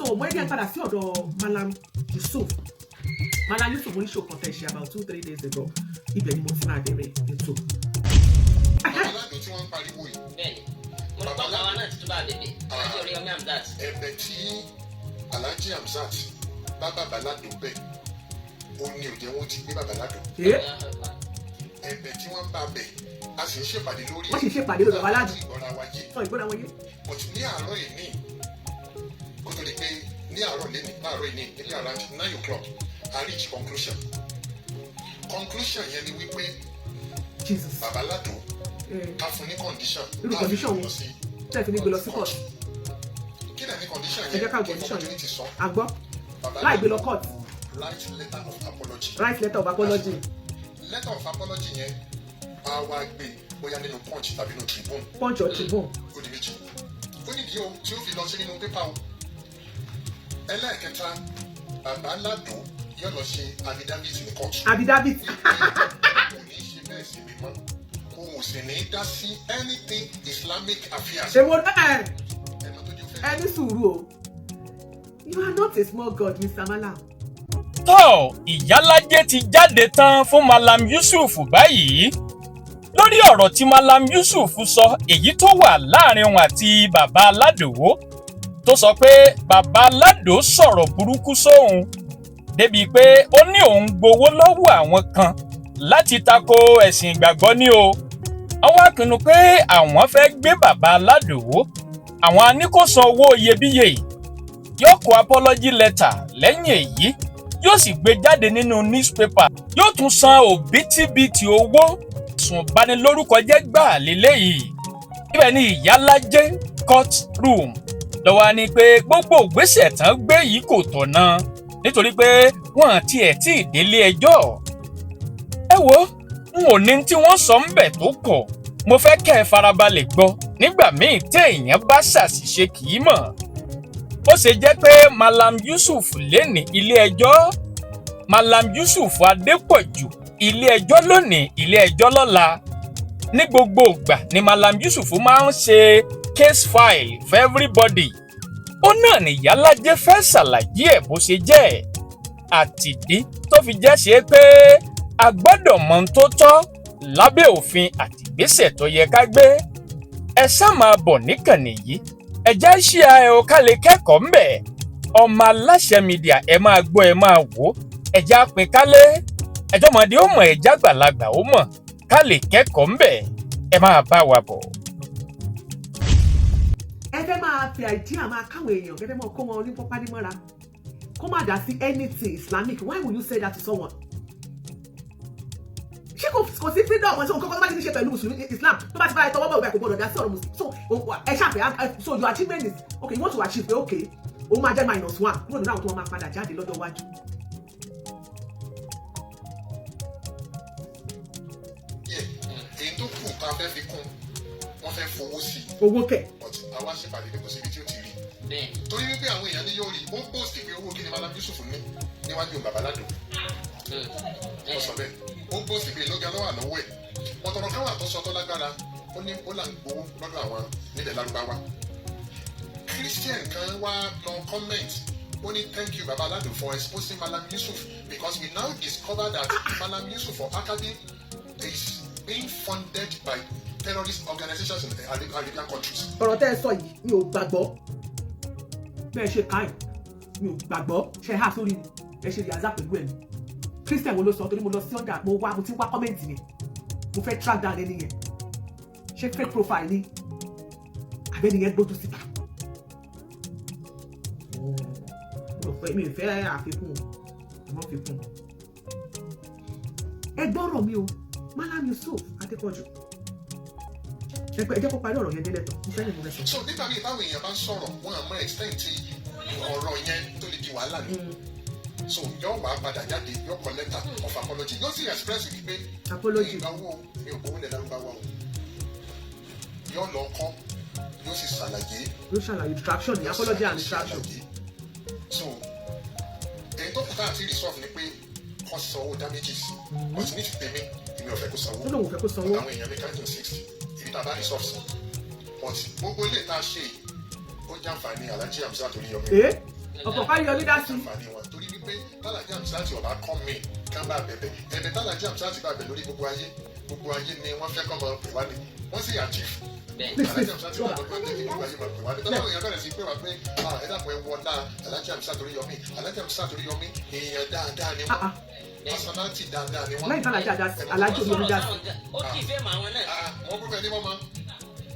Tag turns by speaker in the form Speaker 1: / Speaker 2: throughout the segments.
Speaker 1: So when they padà sí ọ̀dọ̀ Malam Yusuf oníṣòwò kan tẹ̀ ṣe about 2-3 days ago ibẹ̀ ni mo ti máa bẹ̀rẹ̀ ètò.
Speaker 2: Babaládo tí wọ́n ń pariwo yìí.
Speaker 3: Bẹ́ẹ̀ni, mo ní kọ́kọ́ àwọn náà ti tún bá bèbè. Alájí Oríyọmí Hamzat.
Speaker 2: Ẹ̀bẹ̀ tí Alhaji Hamzat bá Babaládo bẹ̀, ó ní òjẹ́ wọn ti gbé Babaládo. Ẹ̀bẹ̀ tí wọ́n bá bẹ̀, a sì ń ṣèpàdé lórí ẹ̀.
Speaker 1: Wọ́n sì ń ṣèpàdé lórí Babaládo.
Speaker 2: Ìgbọ́ra wáyé. But ní àárọ̀ yìí ní kó tó di pé ní àárọ̀ yìí ní ilé around 9 o'clock I reach conclusion yẹn ni wípé Babaládo ká fún ní condition
Speaker 1: wo tẹ́ fi ní gbé lọ sí court.
Speaker 2: Kí ni condition
Speaker 1: yẹn? Ẹ jẹ́ ká condition yẹn àgbọ́ láì gbé lọ court.
Speaker 2: Write letter of apology. Letter of apology yẹn a wá gbé bóyá nínú punch tàbí nínú tribune.
Speaker 1: Punch or tribune.
Speaker 2: Ó di méjì. Ó ní ìdí o tí ó fi lọ sí nínú pépà o. Ẹlẹ́ẹ̀kẹta Babaládo yóò lọ ṣe affidavit ní court.
Speaker 1: Affidavit.
Speaker 2: Kò ní ṣe bẹ́ẹ̀ sí mi mọ́. Kò sì ní dá sí anything Islamic affairs.
Speaker 1: Èwo ẹni sùúrù o. You are not a small god, Mr. Malam.
Speaker 4: Tó Iyalaje ti jáde tán fún Malam Yusuf báyìí lórí ọ̀rọ̀ tí Malam Yusuf sọ èyí tó wà láàrin òun àti BABAALADO tó sọ pé BABAALADO sọ̀rọ̀ burúkú sóhun débi pé ó ní òun gbowó lọ́wọ́ àwọn kan láti tako ẹ̀sìn ìgbàgbọ́ ní o. Àwọn akínú pé àwọn fẹ́ gbé BABAALADO àwọn á ní kó san owó iyebíye yìí yóò kọ apology letter lẹ́yìn èyí yóò sì gbé jáde nínú newspaper yóò tún san òbítíbitì owó sùn banilórúkọjẹ́ gbà lélẹ́yìí. Ibẹ̀ ni Iyalaje courtroom lọ́wọ́ ni pé gbogbo ìgbésẹ̀ tán gbé yìí kò tọ̀nà nítorí pé wọ́n tiẹ̀ tí ì délé ẹjọ́. Ẹ wo n ò ní tí wọ́n sọ ń bẹ̀ tó pọ̀ mo fẹ́ kẹ́ ẹ farabalẹ̀ gbọ́ nígbà míì téèyàn bá ṣàṣìṣe kì í mọ̀. Ó ṣe jẹ́ pé Malam Yusuf lénìí ilé ẹjọ́ Malam Yusuf Adépọ̀jù ilé ẹjọ́ lónìí ilé ẹjọ́ lọ́la. Ní gbogbo ìgbà ni Malam Yusuf máa ń ṣe case file for everybody. Ó náà ní Iyalaje fẹ́ ṣàlàyé ẹ̀ bó ṣe jẹ́ àtìdí tó fi jẹ́ ṣe pé a gbọ́dọ̀ mọ ohun tó tọ́ lábẹ́ òfin àti ìgbésẹ̀ tó yẹ ká gbé. Ẹ ṣáà máa bọ̀ níkànnì yìí ẹ jẹ́ ṣí ẹ o ká lè kẹ́kọ̀ọ́ ńbẹ̀. Ọmọ Aláṣẹ Media ẹ máa gbọ́ ẹ máa wò ẹ jẹ́ àpín kálẹ̀ ẹjọ́ ọmọdé ó mọ̀ ẹ̀já àgbàlagbà ó mọ̀ ká lè kẹ́kọ̀ọ́ ńbẹ̀ ẹ máa bá wa bọ̀.
Speaker 1: Ẹ fẹ́ máa fi àìjíà máa káwọn èèyàn gẹ́gẹ́ mọ́ kó wọn ní pọ́pádé mọ́ra kó má dá sí anything Islamic. Why would you say that to someone? Ṣé kò sí freedom ọmọ tí òun kọ́kọ́ tó bá ti ní ṣe pẹ̀lú Mùsùlùmí Islam tó bá ti bá ẹ tọwọ́ bọ̀ ìgbà kò gbọdọ̀ dá sí ọ̀rọ̀ Mùsùlùmí. So ẹ ṣàfẹ́ so your achievement is okay, you want to achieve pé okay ó máa jẹ́ -1 kúrò nínú àwọn tó wọ́n máa padà jáde lọ́jọ́ iwájú.
Speaker 2: Èyí tó kù tá a fẹ́ fi kún wọ́n fẹ́ fowó sí i.
Speaker 1: Owó kẹ̀.
Speaker 2: Àwa ṣèpàdé pé kò síbi tí ó ti rí. Torí wípé àwọn èèyàn ní yóò rí ó post pé owó kí ni Malam Yusuf ní níwájú Babaládo. Ó sọ bẹ́ẹ̀ ó post pé lọ́gà lọ́wọ́ àlọ́wọ́ ẹ̀. Ọ̀tọ̀rọ̀ kan wà tó sọ tó lágbára ó ní ó là ń gbowó lọ́dọ̀ àwọn nílẹ̀ Lárúbáwá. Christian kan wá lọ comment ó ní thank you Babaládo for exposing Malam Yusuf because we now discover that Malam Yusuf for Academy is being funded by terrorist organizations in the Arabian countries.
Speaker 1: Ọ̀rọ̀ tẹ́ ẹ sọ yìí mi ò gbàgbọ́ bẹ́ẹ̀ ṣe káyìn mi ò gbàgbọ́ ṣe há sórí mi ẹ ṣe yàrá pẹ̀lú ẹ̀ mi. Christian wo ló sọ torí mo lọ sí ọ̀dà mo ti wá kọ́mẹ̀ntì yẹn mo fẹ́ track down ẹni yẹn ṣé fake profile ni àbẹ́ni yẹn gbójú síta. Mi ò fẹ́ àfikún ọmọ fikún. Ẹ gbọ́rọ̀ mi o Malam Yusuf Adépọ̀jù ẹ jẹ́ kó parí ọ̀rọ̀ yẹn délẹ̀ tán mo fẹ́ lè mú mẹ́sàn-án.
Speaker 2: So nígbà míì báwọn èèyàn bá ń sọ̀rọ̀ wọn àmọ́ extent ọ̀rọ̀ yẹn tó lè di wàhálà ni. So yóò wá padà jáde yóò kọ lẹ́tà of apology yóò sì express wípé
Speaker 1: apology
Speaker 2: ìgbàwó mi ò gbowó lẹ̀ Lárúbáwá o. Yóò lọ kọ́ yóò sì ṣàlàyé.
Speaker 1: Yóò ṣàlàyé distraction ní apology and distraction.
Speaker 2: So èyí tó kù tá àti resolve ni pé kọ́ sanwó damages but ní ti tèmi èmi ò fẹ́ kó sanwó.
Speaker 1: Ó lóun fẹ́ kó sanwó.
Speaker 2: Àwọn èèyàn mi ká ní 60 ibi tá a bá resolve sí but gbogbo ilé tá a ṣe ó jàǹfààní Alhaji Hamzat Oríyọmí
Speaker 1: ọ̀pọ̀ kárí yọ nídá sí.
Speaker 2: àǹfààní wọn torí wípé tálàjì àmúṣáàtì ọ̀bá kọ́ mi kán bá bẹ̀bẹ̀ ẹ̀bẹ̀ tálàjì àmúṣáàtì bá bẹ̀ lórí gbogbo ayé ni wọ́n fẹ́ kọ́ mọ pè wá ní wọ́n sì achieve. Alájà àmúṣáàtì wà lọ́dún ẹgbẹ́ tí gbogbo ayé máa pè wá ní tọ́lá èèyàn bẹ̀rẹ̀ sí pé wá pé ẹ dàpọ̀ ẹ wọlá Alájà àmúṣáàtì Oríyọmí Alájà àmúṣáàtì Oríyọmí èèyàn dáadáa ni wọ́n personality dáadáa ni wọ́n.
Speaker 1: lẹ́yìn tálàjà Alájà Oríyọmí dá sí.
Speaker 3: ó kì í fẹ́ mọ àwọn náà.
Speaker 2: wọ́n gbọ́dọ̀ ẹni wọ́n mọ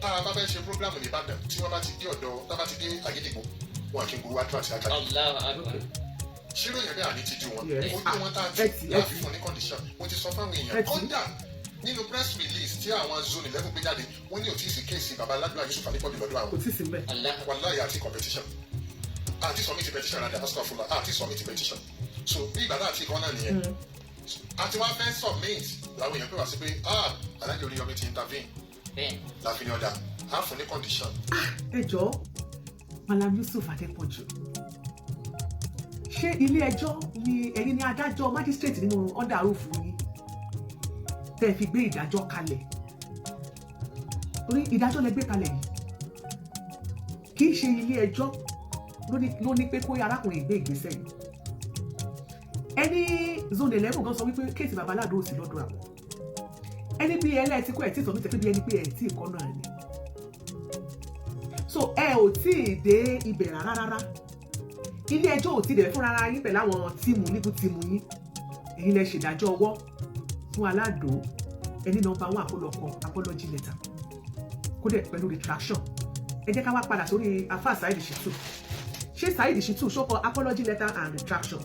Speaker 2: tá a bá fẹ́ ṣe programu ní Ìbàdàn tí wọ́n bá ti dé ọ̀dọ̀ tá a bá ti dé Àgídìgbò wọn kì í gbowó àdúrà sí àkàdé. ṣírò yẹn bẹ́ẹ̀ àní ti ju wọn ojú wọn tá a ti láàfin fún ní condition mo ti sọ fáwọn èèyàn kódà nínú press release tí àwọn zone 11 gbé jáde wọ́n ní òtí sí kéèsì BABAALADO Yusuf Adépọ̀jù lọ́dọ̀ àwọn.
Speaker 1: kò tí ì sí mbẹ́.
Speaker 2: wàláyé àti competition àti submit petition rẹ̀ astagfirullah àti submit petition so bí ìgbà náà àti ìkan náà nìyẹn àti wọ́n fẹ́ submit làwọn èèyàn pè wá sí pé Alájà Oríyọmí ti intervene láàfin ọ̀dà á fún ní condition.
Speaker 1: ẹ jọ̀ọ́ Malam Yusuf Adépọ̀jù ṣé ilé ẹjọ́ ni ẹ̀yin ní adájọ́ magistrate nínú under roof yín tẹ́ ẹ fi gbé ìdájọ́ kalẹ̀ torí ìdájọ́ lẹ gbé kalẹ̀ yìí kì í ṣe ilé ẹjọ́ ló ní pé kó arákùnrin gbé ìgbésẹ̀ yìí ẹni zone 11 gan sọ wípé kéèsì BABAALADO ò sí lọ́dọ̀ àwọn ẹni bí ẹlẹ́ẹ̀tì kó ẹ̀ tí sọ̀mí tẹ̀pẹ́ bí ẹni pé ẹ̀ tí ìkọ́ náà ni so ẹ ò tí ì dé ibẹ̀ rárá ilé ẹjọ́ ò tí ì dẹ̀ fúnra yín pẹ̀lú àwọn tíìmù níbú tíìmù yín èyí lẹ ṣèdájọ́ ọwọ́ fún Aládò ẹni nọ́mbà 1 àkọlọ́kọ apology letter kó dẹ̀ pẹ̀lú retraction ẹ jẹ́ ká wá padà sórí afa Saheed Shittu ṣé Saheed Shittu ṣókọ apology letter and retraction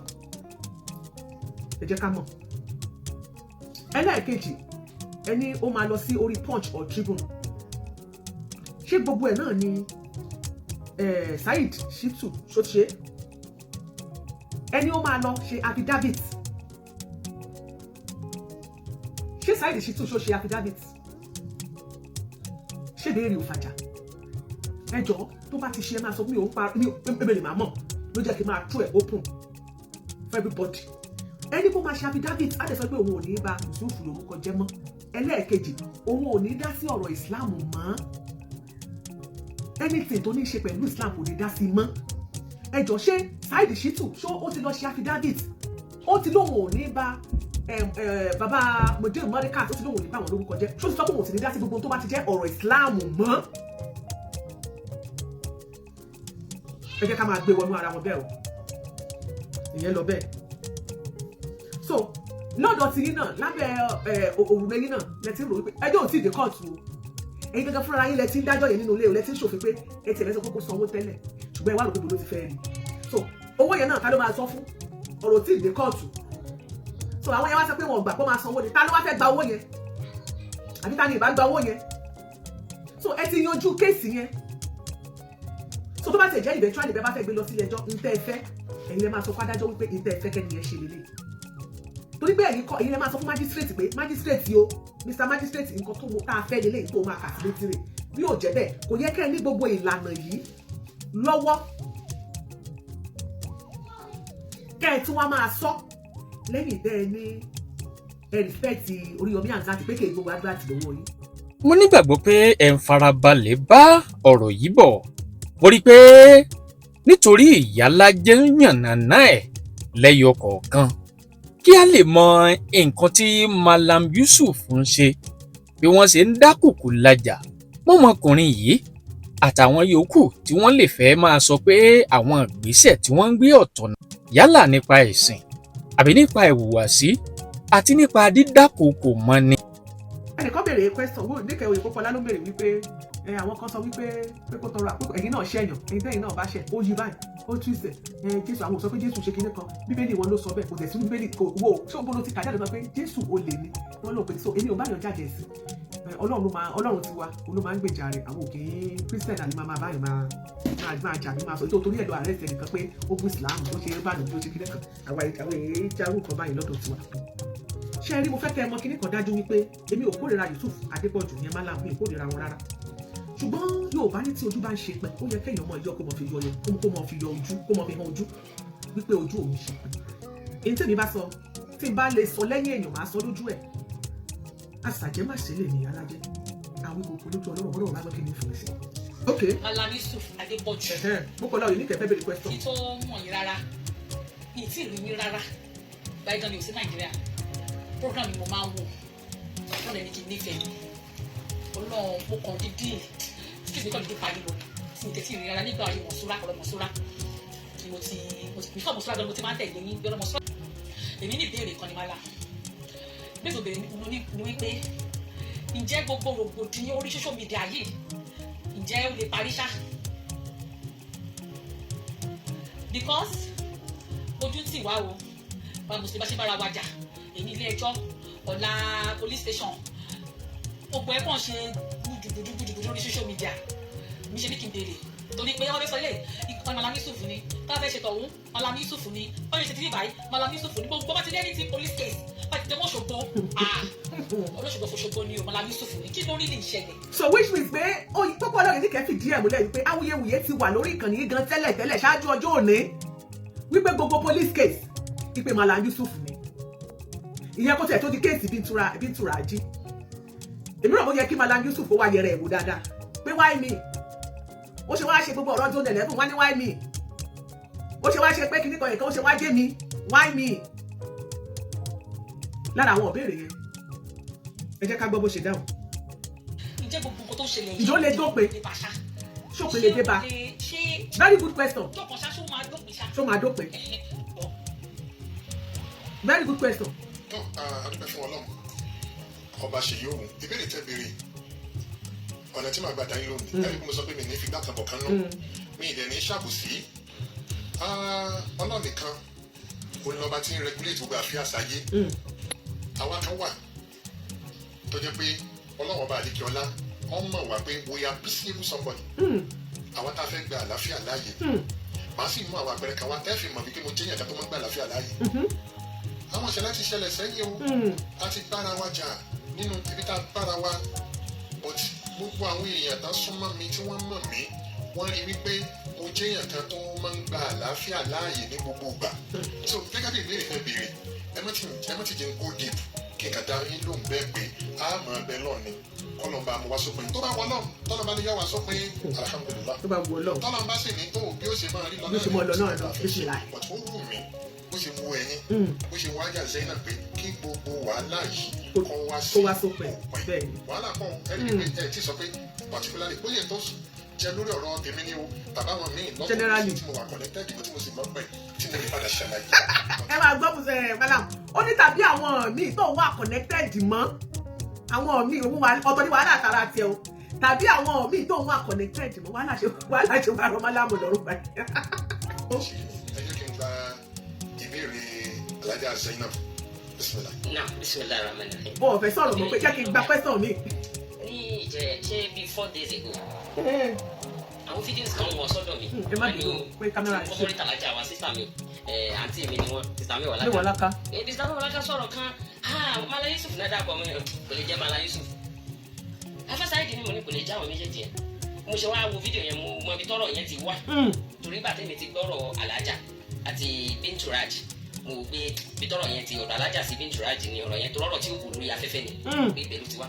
Speaker 1: ẹ jẹ́ ká mọ̀ ẹlẹ́ẹ̀kejì ẹni ó máa lọ sí orí Punch or Tribune ṣé gbogbo ẹ̀ náà ni Saheed Shittu ṣó ṣe ẹni ó máa lọ ṣe affidavit ṣé Saheed Shittu ṣó ṣe affidavit ṣé béèrè òfàjà ẹ jọ̀ọ́ tó bá ti ṣe ẹ máa sọ fún mi ò ń pa ní ebèlè máa mọ̀ ló jẹ́ kí n máa tú ẹ̀ open for everybody ẹni kó máa ṣe affidavit á lè sọ pé òun ò ní bá Yusufu lórúkọ jẹ́ mọ́ ẹlẹ́ẹ̀kejì òun ò ní dá sí ọ̀rọ̀ Islam mọ́ anything tó ní ṣe pẹ̀lú Islam kò ní dá sí mọ́ ẹ jọ̀ọ́ ṣé Saheed Shittu ṣó ó ti lọ ṣe affidavit ó ti lóun ò ní bá bàbá mọ̀dé mọ́ríkà ó ti lóun ò ní bá wọn lórúkọ jẹ́ ṣó ti sọ pé òun ò sì ní dá sí gbogbo tó bá ti jẹ́ ọ̀rọ̀ Islam mọ́ ẹ jẹ́ ká máa gbé wọnú ara wọn bẹ́ẹ̀ o ìyẹn lọ bẹ́ẹ̀ so lọ́dọ̀ tí yín náà lábẹ́ òrùlé yín náà lẹ ti ń rò wípé ẹjọ́ ò tí ì dé kóòtù o ẹ̀yin gẹ́gẹ́ fúnra yín lẹ ti ń dájọ́ yẹn nínú ilé o lẹ ti ń ṣòfin pé ẹ tiẹ̀ lẹ́sọ̀ kókó sanwó tẹ́lẹ̀ ṣùgbọ́n ẹ wá lóko ló ti fẹ́ rí so owó yẹn náà ká ló máa san fún ọ̀rọ̀ tí ì dé kóòtù so àwọn yẹn wá sọ pé wọn gbà pé máa sanwó ni ta ló wá fẹ́ gba owó yẹn àbí ta ni ìbá gba owó yẹn so ẹ ti yanjú kéèsì yẹn so tó bá ti jẹ́ eventually bẹ́ẹ̀ bá fẹ́ gbé lọ sílé ẹjọ́ ntẹ́ ẹ fẹ́ ẹ̀yin lẹ máa sọ fún adájọ́ wípé ntẹ́ ẹ fẹ́ kẹ́ni ẹ ṣe lélẹ̀ torí pé ẹ̀yin lẹ máa sọ fún magistrate pé magistrate o Mr. Magistrate nǹkan tó tá a fẹ́ lélẹ̀ tó máa kà sí létí rẹ̀ bí ò jẹ́ bẹ́ẹ̀ kò yẹ kẹ́ ẹ ní gbogbo ìlànà yìí lọ́wọ́ kẹ́ ẹ tí wọ́n máa sọ lẹ́yìn tẹ́ ẹ ní ẹ respect Oríyọmí Hamzat pé kì í gbogbo àdúrà tì lọ́wọ́ yìí.
Speaker 4: mo nígbàgbọ́ pé ẹ̀ ń farabalẹ̀ bá ọ̀rọ̀ yìí bọ̀ mo rí i pé nítorí Iyalaje ń yànnàná ẹ̀ lẹ́yọ kọ̀ọ̀kan kí a lè mọ nǹkan tí Malam Yusuf ń ṣe bí wọ́n ṣe ń dákùkù lajà mọ́mọkùnrin yìí àtàwọn yòókù tí wọ́n lè fẹ́ máa sọ pé àwọn ìgbésẹ̀ tí wọ́n ń gbé ọ̀tọ̀ yálà nípa ẹ̀sìn àbí nípa ìhùwàsí àti nípa dídákòókò mọ́ni.
Speaker 1: ẹnìkan béèrè question wo níkẹ́ òye Pópọ́lá ló béèrè wípé àwọn kan sọ wípé pé kó tọrọ àpò ẹ̀yin náà ṣẹ̀yàn ẹ̀yin tẹ́yin náà bá ṣẹ̀ ó yí báyìí ó túnṣe Jésù àwọn ò sọ pé Jésù ṣe kinní kan Bíbélì wọn ló sọ bẹ́ẹ̀ kò tẹ̀sí Bíbélì kò wò ṣé o bolo ti kàjáde lọ pé Jésù ó lè ní wọn ló pè so èmi ò bá yàn jáde ẹ̀sìn Ọlọ́run ti wa ló máa ń gbèjà rẹ̀ àwọn òkè Christian àti máa báyìí máa jà ní máa sọ nítorí ẹ̀dọ̀ ààrẹ ẹ̀sẹ̀ nìkan pé ó bú Islam ó ṣe é bá lòdì ó ṣe kinní kan àwọn èyí járù kan báyìí lọ́dọ̀ tiwa ṣe rí mo fẹ́ kẹ́ ẹ mọ kinní kan dájú wípé èmi ò kórìíra Yusuf Adépọ̀jù yẹn Malam mi ò kórìíra wọn rárá ṣùgbọ́n Yorùbá ní tí ojú bá ń ṣe pẹ́ ó yẹ kéèyàn mọ ìyọ́ kó mọ fi yọ yẹn kó mọ fi yọ ojú kó mọ fi hàn ojú wípé ojú òun ṣe pẹ́ èyí tèmi bá sọ tí n bá lè sọ lẹ́yìn èèyàn máa sọ lójú ẹ̀ àṣàjẹ́ má ṣe lè ní Iyalaje àwọn ìkòkò lójú Ọlọ́run bá gbọ́ kí ni fún mi sí. Okay.
Speaker 5: Malam Yusuf Adépọ̀jù.
Speaker 1: Mo kọ́ lọ́ọ̀ yìí ní kẹfẹ́ bèrè question.
Speaker 5: Kí tó wọ̀n yín rárá, mi ì tí ì rí yín rárá, báyìí gan mi ò sí Nàìjíríà, program mi mo máa ń wò, wọ́n lè ní kí n nífẹ̀ẹ́ mi. Ọlọ́run mo kàn dídì, excuse me kàn dídì pariwo, tí mi tẹ̀sí rí rárá nígbà ayé Mọ̀súrà ọ̀rọ̀ Mọ̀súrà. Mo ti before Mọ̀súrà gan mo ti máa ń tẹ̀lé yín bí ọ̀rọ̀ Mọ̀súrà. Èmi ní ìbéèrè kan ní Malam. Bẹ́ẹ̀ bèrè ni wípé ǹjẹ́ gbogbo rògbòdìyàn orí social media yìí ǹjẹ́ ó lè parí ṣá? Because ojú tì wá o bá mùsùlùmí bá ṣe bára wa jà èyí ilé ẹjọ́ ọ̀la police station gbogbo ẹ̀ kàn ṣe gbùdùgbùdùgbùdù lórí social media mi ṣe bí kí n béèrè torí pé wọ́n fẹ́ sọ ilé ìkọ́ Malam Yusuf ni tó bá fẹ́ ṣe tọ̀hún Malam Yusuf ni wọ́n ṣe ti ní báyìí Malam Yusuf ni gbogbo bá ti lẹ́ni ti police case bá ti tẹ́wọ́ ṣògbó olóṣogbo fòṣogbo ni o Malam Yusuf ni kí ló rí lè ṣẹlẹ̀.
Speaker 1: So which means pé oyin tó pọ̀ lọ́rẹ̀ ní kẹ́fì díẹ̀ múlẹ̀ wípé awuyewuye ti wà lórí ìkànnì yìí gan tẹ́lẹ̀ ṣáájú ọjọ́ òní wípé gbogbo police case wípé Malam Yusuf ni ìyẹn kó tẹ̀ tó di kéèsì bí n tura ají èmi rò bó yẹ kí Malam Yusuf ó wá yẹrẹ ẹ̀wò dáadáa pé why me ó ṣe wá ṣe gbogbo ọ̀rọ̀ Zone 11 wá ní why me ó ṣe wá ṣe pé kíní kan yẹn kan ó ṣe wá jẹ́ mi why me lára àwọn ìbéèrè yẹn ẹ jẹ́ ká gbọ́ bó ṣe dáhùn.
Speaker 5: ǹjẹ́ gbogbo nǹkan tó ṣẹlẹ̀ yìí
Speaker 1: ìjọ lè dópin ṣòpin lè dé bá very good question ṣó máa dópin very good question.
Speaker 2: tó adúpẹ́ fún Ọlọ́run ọba ṣèyí òun ìbéèrè tẹ́ béèrè ọ̀nà tí màá gbà dáyé lónìí ẹ̀rí mo sọ pé mi ní fìgbà kan bọ̀ kan náà mi ì dẹ̀ ní ṣàbùsí Ọlọ́run nìkan òun lọ́ba tí ń regulate gbogbo àfíà sáyé àwa kan wà tó jẹ́ pé Ọlọ́run ọba àdìkẹ́ ọlá wọ́n mọ̀ wá pé we are peaceable somebody àwa tá a fẹ́ gba àlàáfíà láàyè màá sì mú àwọn àpẹẹrẹ kan wá tẹ́ fi mọ̀ wípé mo jẹ́yàn kan tó máa ń gba àlàáfíà láàyè àwọn ìṣẹ̀lẹ̀ ti ṣẹlẹ̀ sẹ́yìn o a ti bára wa jà nínú ibi tá a bára wa but gbogbo àwọn èèyàn tán súnmọ́ mi tí wọ́n mọ̀ mí wọ́n rí wípé mo jẹ́yàn kan tó máa ń gba àlàáfíà láàyè ní gbogbo ìgbà so gẹ́gẹ́ bí ìbéèrè fẹ́ béèrè ẹ má ti jẹ́ go deep kí n kà dá yín lóhùn bẹ́ẹ̀ pé a mọ̀ ẹ bẹ́ẹ̀ lọ́ọ̀ni kọ́lọ́mbà mo wá sópin tó bá wọ náà tọ́lọ́mbà ni yọ wá sópin alhamdulillah
Speaker 1: tó bá wọ lọ
Speaker 2: tọ́lọ́mbà sì ní tó bí ó ṣe máa rí
Speaker 1: bí ó ṣe mọ lọ náà lọ bí ó ṣe láì.
Speaker 2: but ó wù mí bó ṣe wù ẹ̀yin bó ṣe wá jà sẹ́yìn náà pé kí gbogbo wàhálà yìí kó wá sópin
Speaker 1: bẹ́ẹ̀ ni.
Speaker 2: wàhálà kan ẹni pé ẹ ti sọ pé particularly bóyá tó jẹ lórí ọ̀rọ̀ tèmi ni o bàbá wọn míì lọ́kùnrin tí mo wà connected tí mo sì mọ̀ pẹ̀ tí mo lè padà ṣàlàyé.
Speaker 1: ẹ máa gbọ́ bùsẹ̀ Malam ó ní tàbí àwọn míì tó wà connected mọ́ àwọn míì ọ̀tọ̀ ní wàhálà àtàrà tiẹ̀ o tàbí àwọn míì tó wà connected mọ́ wàhálà ṣe wà rọ Malam lọ́rùn báyìí.
Speaker 2: ẹ jẹ́ kí n gba ìbéèrè Alájà Zainab bismillah.
Speaker 3: náà bismillah rahman rahim.
Speaker 1: o ò fẹ́ sọ̀rọ̀ mọ́ pé jẹ́ kí n gba question mi.
Speaker 3: ní ṣe bí 4 days ago àwọn fídíòsì kan wọ sọ́dọ̀ mi
Speaker 1: ẹ má dùn pé kámẹ́rà ṣe
Speaker 3: kọ́kọ́rẹ́ tàlájà wa sísà mi àǹtí mi ni wọ́n sísà mi
Speaker 1: lè wà
Speaker 3: wà
Speaker 1: láká.
Speaker 3: sísà mi wà láká sọ̀rọ̀ kan Malam Yusuf náà dàpọ̀ mọ́ kò lè jẹ́ Malam Yusuf afẹ́sáìdì ni mo ní kò lè jẹ́ àwọn méjèèjì yẹn mo ṣe wá wo fídíò yẹn mo mọ ibi tọ́rọ̀ yẹn ti wá torí ìgbà tẹ́mi ti gbọ́rọ̀ Alájà àti Binturaj mo gbé ibi tọ́rọ̀ yẹn ti ọ̀dọ̀ Alájà sí Binturaj ni ọ̀rọ̀ yẹn tó rọ̀rọ̀ tí ó wù lórí afẹ́fẹ́ ni pé ìbẹ̀rù ti wá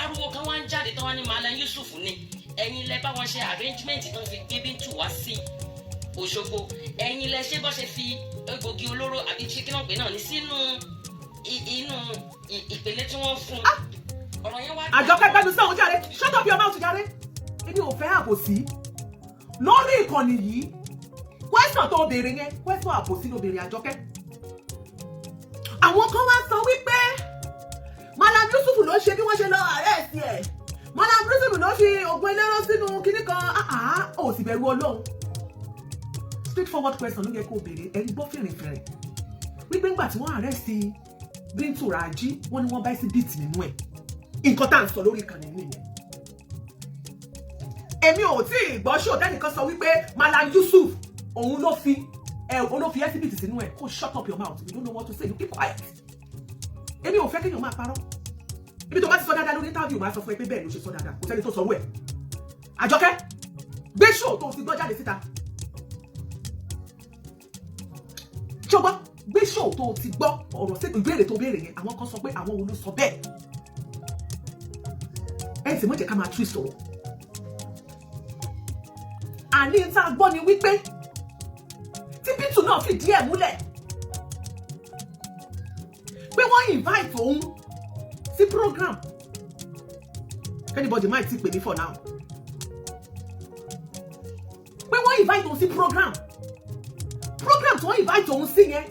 Speaker 3: ariwo kan wá ń jáde tán wá ní Malam Yusuf ni ẹ̀yin lẹ bá wọn ṣe arrangement tó ń fi gbé Bintu wá sí Òṣogbo ẹ̀yin lẹ ṣe bọ́ ṣe fi egbògi olóró àbí chicken ọ̀gbẹ́ náà ní sínú inú ìpele tí wọ́n fún ọ̀rọ̀ yẹn wá.
Speaker 1: Àjọkẹ́ gbẹ́nu sọ̀hún jáde shut up your mouth jáde èmi ò fẹ́ àbòsí lórí ìkànnì yìí question tó béèrè yẹn question àbòsí ló béèrè Àjọkẹ́. àwọn kan wá sọ wípé Malam Yusuf ló ṣe bí wọ́n ṣe lọ arrest ẹ̀ Malam Yusuf ló fi oògùn elérò sínú kinní kan ó sì bẹ̀rù Ọlọ́run. Straight forward question ló yẹ kó béèrè ẹ̀rí gbọ́ fèrèfèrè wípé ńgbà tí wọ́n arrest Bintu Raji wọ́n ní wọ́n bá sí bíìtì nínú ẹ̀ nǹkan tá à ń sọ lórí ìkànnì nìyẹn. èmi ò tí ì gbọ́ ṣó tẹ́nìkan sọ wípé Malam Yusuf òun ló fi ẹ́síbìtì sínú ẹ̀ kó shut up your mouth you don't know what to say you keep quiet. èmi ò fẹ́ kéèyàn máa parọ́ ibi tó bá ti sọ dáadáa lórí interview máa sọ fún ẹ pé bẹ́ẹ̀ ló ṣe sọ dáadáa kò sẹ́ni tó sọ wẹ̀. Àjọkẹ́ gbé ṣó tó ti gbọ́ jáde síta ṣọgbọ́n gbé ṣó tó ti gbọ́ ọ̀rọ̀ sí ìbéèrè tó béèrè yẹn àwọn kan sọ pé àwọn wo ló sọ bẹ́ẹ̀ ẹ sì mọ̀ jẹ́ ká máa twist ọ̀rọ̀ àní tá a gbọ́ ni wípé tí Bítù náà fìdí ẹ̀ múlẹ̀ pé wọ́n invite òun sí program. Anybody might ti pè mí for now. Pé wọ́n invite òun sí program tí wọ́n invite òun sí yẹn.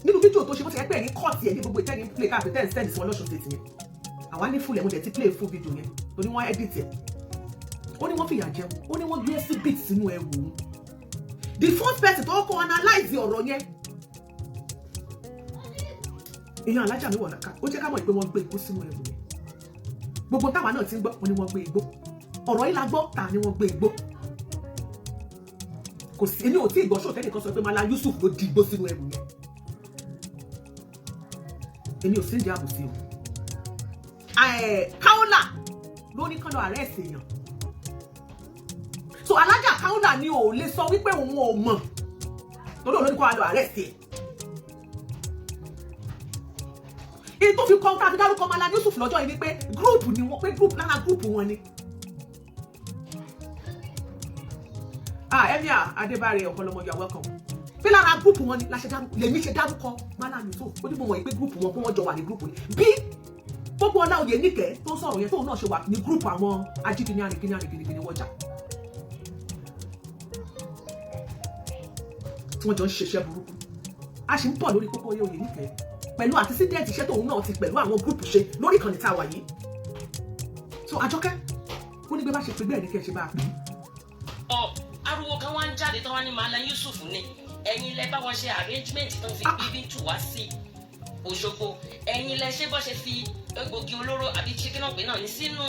Speaker 1: Nínú fídíò tó ṣe bó ti ẹgbẹ́ ní kọ́ọ̀tì ẹ̀ ní gbogbo ìtẹ́ni play káàpì tẹ́ ẹ̀ send sí wọn lọ́sùn tètè yẹn. Àwa ní fúlẹ̀ mo dẹ̀ ti play full video yẹn torí wọ́n edit ẹ̀. Ó ní wọ́n fìyà jẹun, ó ní wọ́n gbé sí beat sínú ẹrù òun. The first person tó kọ́ analyze ọ̀rọ̀ yẹn. Èèyàn alájà mi wọ̀ nàka, ó jẹ́ ká mọ̀ pé wọ́n gbé igbó sínú ẹrù yẹn. Gbogbo táwa náà ti ń gbọ́, wọ́n ní wọ́n gbé igbó. Ọ̀rọ̀ yìí la gbọ́, ta ni wọ́n gbé igbó. Kò sí, èmi ò tí ì gbọ́ ṣòtẹ́ nìkan sọ pé Malam Yusuf ló di igbó sínú ẹrù yẹn. Èmi ò sí ìdí àbòsí o. Kaola ló ní kán lọ arrest èèyàn. So alájà Kaola ni ò lè sọ wípé òun ò mọ̀ lórí olórí kó wá lọ arrest ẹ̀. Èyí tó fi kọ́ ká fi dárúkọ Malam Yusuf lọ́jọ́ yìí ni pé gúrùpù ni wọ́n, pé gúrùpù lára gúrùpù wọn ni. Emir Adébárè Ọ̀pọ̀lọmọ, you are welcome. Pé lára gúrùpù wọn ni lèmi ṣe dárúkọ Malam Yusuf. Ó ní mo mọ̀ pé gúrùpù wọn, pé wọ́n jọ wà ní gúrùpù ni. Bí gbogbo ọlá oyè níkẹ́ tó ń sọ̀rọ̀ yẹn tóun náà ṣe wà ní gúrùpù àwọn ajíkíní àrìnkíní wọ́jà. Tí wọ́n jọ ń ṣiṣẹ́ burúkú. A sì ń bọ̀ lórí pópó oyè níkẹ́ pẹ̀lú àtisídẹ́ẹ̀tì iṣẹ́ tóun náà ti pẹ̀lú àwọn gúrùpù ṣe lórí ìkànnì tá a wà yìí. So Àjọkẹ́ ó ní pé bá ṣe pé bẹ́ẹ̀ ni kẹ́ ẹ ṣe bá a pè é.
Speaker 3: Ariwo kan wá ń jáde tó wá ní Malam Yusuf ní ẹ̀yin lẹ bá wọn ṣe arrangement tó fi Bíbítù wá sí Òṣogbo, ẹ̀yin lẹ ṣe bọ́ ṣe fi egbògi olóró àbí chicken ọ̀gbìn náà ní sínú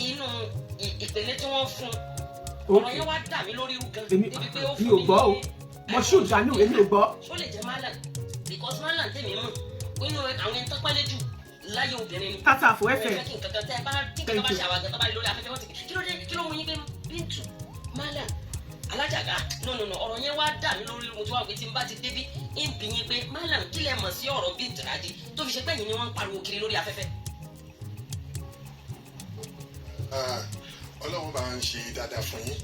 Speaker 3: inú ìpele tí wọ́n fún ọ̀rọ̀ yẹn wá dà mí lórí irú gan débi pé ó fún mi
Speaker 1: ò gbọ́ o mo ṣù dánú èmi ò gbọ́.
Speaker 3: ó lè jẹ́ Malam because Malam tèmi mọ̀ inú àwọn ẹni tó pẹ́lẹ́ jù láyé obìnrin ni.
Speaker 1: Tata fún ẹsẹ̀.
Speaker 3: kí nǹkan kan tẹ́ ẹ bá ṣe àwọn àgbẹ̀ tó bá rí lórí afẹ́fẹ́ wọn ti kí ló mú yín pé Bíntù Malam alájàgá no ọ̀rọ̀ yẹn wá dà mí lórí mo ti wá pé tí n bá ti débí ń bí yín pé Malam kí lẹ mọ̀ sí ọ̀rọ̀ Bíntù Rájí tó fi ṣe pé yín ni wọ́n ń pariwo kiri lórí afẹ́fẹ́.
Speaker 2: Ọlọ́run bá ń ṣe dáadáa fún yín,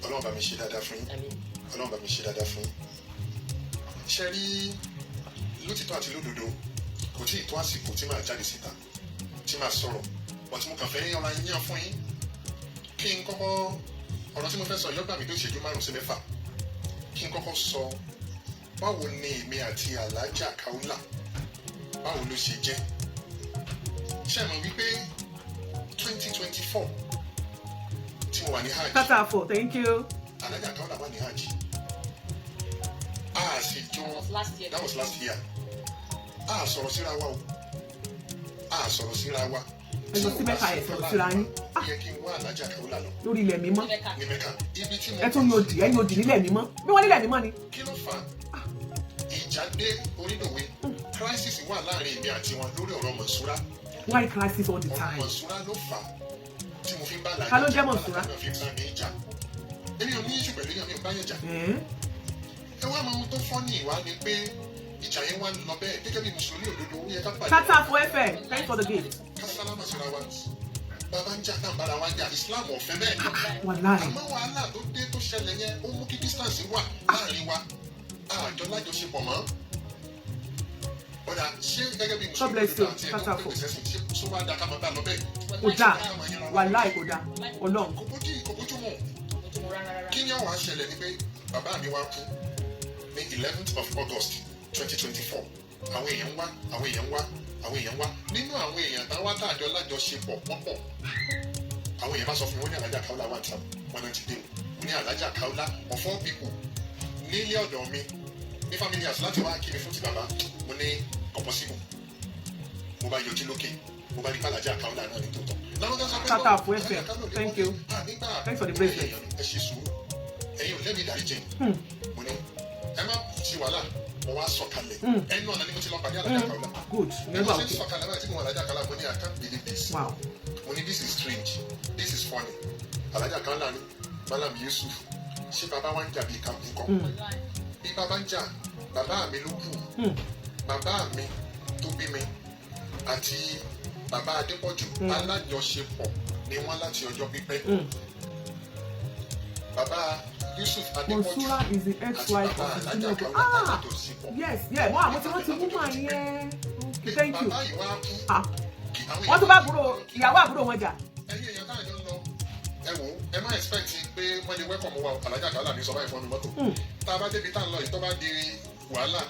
Speaker 2: Ọlọ́run bá mi ṣe dáadáa fún yín, Ọlọ́run bá mi ṣe dáadáa fún yín. Ṣé rí lótìtọ́ àti lódodo kò tí ì tó àsìkò tí màá jáde síta tí màá sọ̀rọ̀ ọ̀tí mo kàn fẹ́ yán ara yín fún yín kí n kọ́kọ́ ọ̀rọ̀ tí mo fẹ́ sọ yọ́gbà mi tó ṣẹ́jú 5 sí 6 kí n kọ́kọ́ sọ báwo ni èmi àti alájà Kaola báwo ló ṣe jẹ́. Ṣé mọ̀ wípé 2024 tí mo wà ní hajj.
Speaker 1: Tata for thank you.
Speaker 2: Alájà Kaola wà ní hajj. A sì jọ that was last year. A sọ̀rọ̀ síra wa o. A sọ̀rọ̀ síra wa.
Speaker 1: Ẹ̀yọ́ sí Mẹ́kà ẹ̀ sọ̀rọ̀ síra yín.
Speaker 2: Ó yẹ kí n wá alájà Kaola lọ.
Speaker 1: Lórí ilẹ̀ mímọ́.
Speaker 2: Ní Mẹ́kà. Ibi tí mo.
Speaker 1: Ẹ tún yóò dì nílẹ̀ mímọ́. Bí wọ́n nílẹ̀ mímọ́ ni.
Speaker 2: Kí ló fà á? Ìjà dé orídòwe. Crisis wà láàrin èmi àti wọn lórí ọ̀rọ̀ Mọ̀súrà.
Speaker 1: Why crisis all the
Speaker 2: Ọ̀rọ̀
Speaker 1: time?
Speaker 2: Mọ̀súrà ló fà á tí mo fi ń bá alájà.
Speaker 1: Ta ló jẹ́ Mọ̀súrà?
Speaker 2: Èmi ò ní ìṣù pẹ̀lú èèyàn mi ò bá yẹn jà. Ẹ wá máa mú tó fọ́ ní ìwà ni pé ìjà yẹn wá lọ bẹ́ẹ̀ gẹ́gẹ́ bí mùsùlùmí òdodo ó yẹ ká pàdé.
Speaker 1: Tata for FM, thanks for the gift.
Speaker 2: Kásálámà síra wa bàbá ń jà náà bára wa jà Islam ọ̀fẹ́ bẹ́ẹ̀.
Speaker 1: Wàláì.
Speaker 2: Àmọ́ wàhálà tó dé tó ṣẹlẹ̀ yẹn ó mú kí distance wà láàrin wa àjọ lájọṣepọ̀ mọ́. Ọ̀dà ṣé gẹ́gẹ́ bí mùsùlùmí òdodo àti ẹ̀kọ́ pèsè sí ṣé wàá da ká máa bá lọ bẹ́ẹ̀.
Speaker 1: Kò dáa, wàláì kò dáa, Ọlọ́run.
Speaker 2: Kò bójú mu. Kí ni ó wá ṣẹlẹ̀ ni pé bàbá mi wá kú ní 11th of August 2024 àwọn èèyàn wá nínú àwọn èèyàn táwọn wá tàjọ lájọṣepọ̀ pọ̀pọ̀ àwọn èèyàn bá sọ fún mi wọ́n ní alájà Kaola wà tán wọn náà ti dé o ní alájà Kaola of all people nílé ọ̀dọ̀ mi ní family house láti wá kí mi fún ti bàbá mo ní possible mo bá yọjú lókè mo bá rí alájà Kaola náà ní tòótọ́.
Speaker 1: Tata for FM, thank you. Thanks for the bracelet.
Speaker 2: Ẹ ṣe sùúrù ẹ̀yin ò lẹ́bi ìdáríjì mo ní ẹ má ṣe wàhálà mo wá sọ̀kalẹ̀ ẹnu ọ̀nà ni mo ti lọ pàdé alájà Kaola.
Speaker 1: Good,
Speaker 2: never okay. Mo ṣe sọ̀kalẹ̀ báyìí tí mo wà alájà Kaola mo ní I can't believe this.
Speaker 1: Wow.
Speaker 2: Mo ní this is strange, this is funny. Alájà Kaola ní Malam Yusuf ṣé bàbá wa ń jà bí ìkànnì kan. Bí bàbá ń jà bàbá mi ló kù bàbá mi tó bí mi àti bàbá Adépọ̀jù alájọṣepọ̀ ni wọ́n láti ọjọ́ pípẹ́. Bàbá Yusuf Adépọ̀jù
Speaker 1: Monsura is the ex-wife of the senior brother. Ah, yes, yeah. Mo àmọ́ tí wọ́n ti mú màá yẹn. Thank you.
Speaker 2: Bàbá yìí wá kú.
Speaker 1: Wọ́n tún bá ìyàwó àbúrò wọn jà.
Speaker 2: Ẹ̀yin èèyàn náà jọ ń lọ. Ẹ wò ó, ẹ má expect pé wọ́n lè welcome wa Alájà Kàólà ní sọ báyìí fọ́nù mọ́tò. Tá a bá débi tá a ń lọ yìí tó bá di wàhálà,